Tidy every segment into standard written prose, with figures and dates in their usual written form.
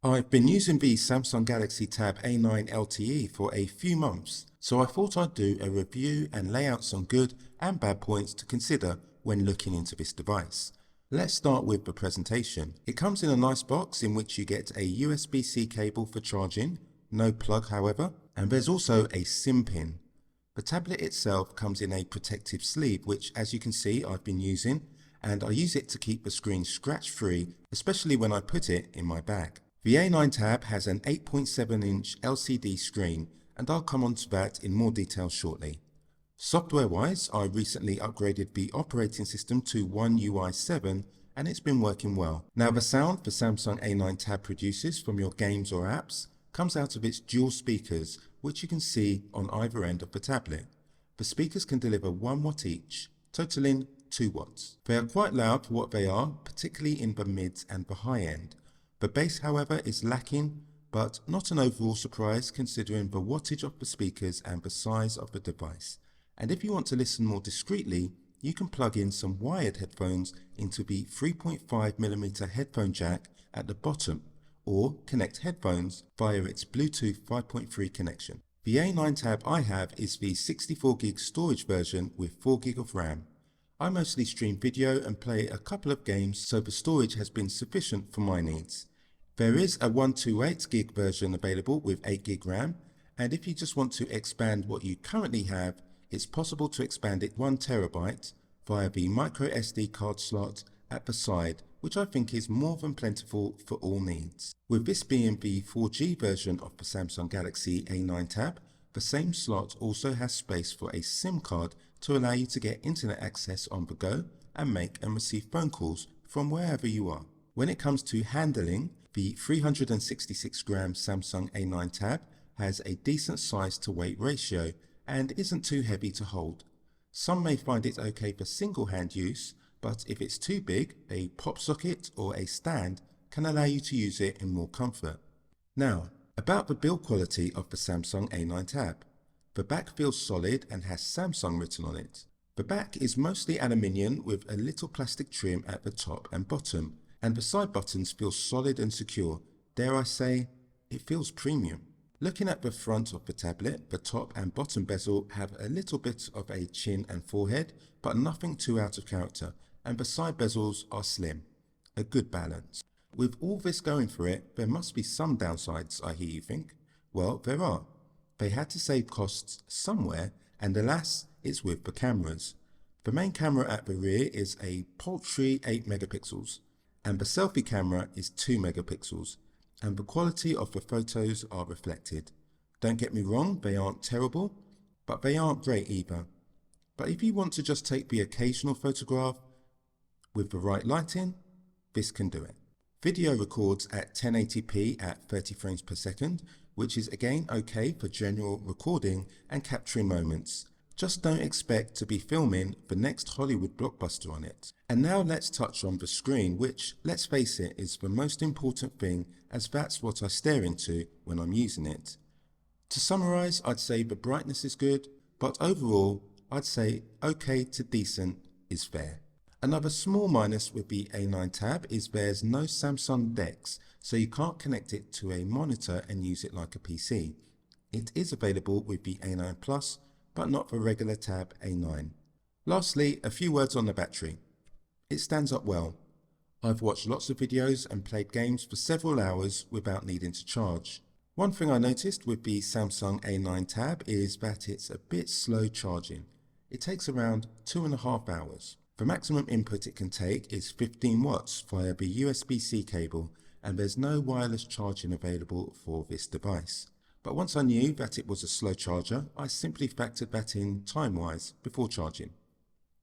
I've been using the Samsung Galaxy Tab A9 LTE for a few months, so I thought I'd do a review and lay out some good and bad points to consider when looking into this device. Let's start with the presentation. It comes in a nice box in which you get a USB-C cable for charging, no plug however, and there's also a SIM pin. The tablet itself comes in a protective sleeve which, as you can see, I've been using, and I use it to keep the screen scratch-free, especially when I put it in my bag. The A9 Tab has an 8.7-inch LCD screen, and I'll come on to that in more detail shortly. Software-wise, I recently upgraded the operating system to One UI 7 and it's been working well. Now the sound the Samsung A9 Tab produces from your games or apps comes out of its dual speakers, which you can see on either end of the tablet. The speakers can deliver 1 watt each, totaling 2 watts. They are quite loud for what they are, particularly in the mids and the high end. The bass, however, is lacking, but not an overall surprise considering the wattage of the speakers and the size of the device. And if you want to listen more discreetly, you can plug in some wired headphones into the 3.5mm headphone jack at the bottom, or connect headphones via its Bluetooth 5.3 connection. The A9 Tab I have is the 64GB storage version with 4GB of RAM. I mostly stream video and play a couple of games, so the storage has been sufficient for my needs. There is a 128GB version available with 8GB RAM, and if you just want to expand what you currently have, it's possible to expand it 1TB via the microSD card slot at the side, which I think is more than plentiful for all needs. With this being the 4G version of the Samsung Galaxy A9 Tab, the same slot also has space for a SIM card to allow you to get internet access on the go and make and receive phone calls from wherever you are. When it comes to handling, the 366g Samsung A9 Tab has a decent size to weight ratio and isn't too heavy to hold. Some may find it okay for single hand use, but if it's too big, a pop socket or a stand can allow you to use it in more comfort. Now, about the build quality of the Samsung A9 Tab. The back feels solid and has Samsung written on it. The back is mostly aluminium with a little plastic trim at the top and bottom, and the side buttons feel solid and secure. Dare I say, it feels premium. Looking at the front of the tablet, the top and bottom bezel have a little bit of a chin and forehead, but nothing too out of character, and the side bezels are slim. A good balance. With all this going for it, there must be some downsides, I hear you think. Well, there are. They had to save costs somewhere, and alas, it's with the cameras. The main camera at the rear is a paltry 8 megapixels, and the selfie camera is 2 megapixels, and the quality of the photos are reflected. Don't get me wrong, they aren't terrible, but they aren't great either. But if you want to just take the occasional photograph with the right lighting, this can do it. Video records at 1080p at 30 frames per second, which is again okay for general recording and capturing moments. Just don't expect to be filming the next Hollywood blockbuster on it. And now let's touch on the screen, which, let's face it, is the most important thing as that's what I stare into when I'm using it. To summarize, I'd say the brightness is good, but overall, I'd say okay to decent is fair. Another small minus with the A9 Tab is there's no Samsung DeX, so you can't connect it to a monitor and use it like a PC. It is available with the A9 Plus, but not the regular Tab A9. Lastly, a few words on the battery. It stands up well. I've watched lots of videos and played games for several hours without needing to charge. One thing I noticed with the Samsung A9 Tab is that it's a bit slow charging. It takes around 2.5 hours. The maximum input it can take is 15 watts via the USB-C cable, and there's no wireless charging available for this device. But once I knew that it was a slow charger, I simply factored that in time-wise before charging.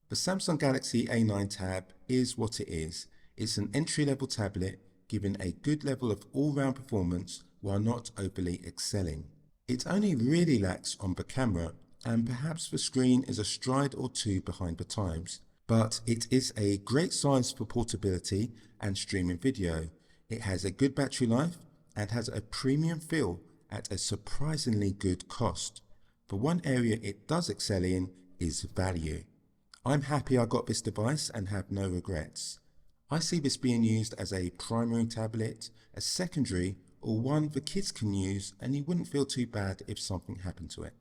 The Samsung Galaxy A9 Tab is what it is. It's an entry-level tablet giving a good level of all-round performance while not overly excelling. It only really lacks on the camera, and perhaps the screen is a stride or two behind the times. But it is a great size for portability and streaming video. It has a good battery life and has a premium feel at a surprisingly good cost. The one area it does excel in is value. I'm happy I got this device and have no regrets. I see this being used as a primary tablet, a secondary, or one the kids can use and you wouldn't feel too bad if something happened to it.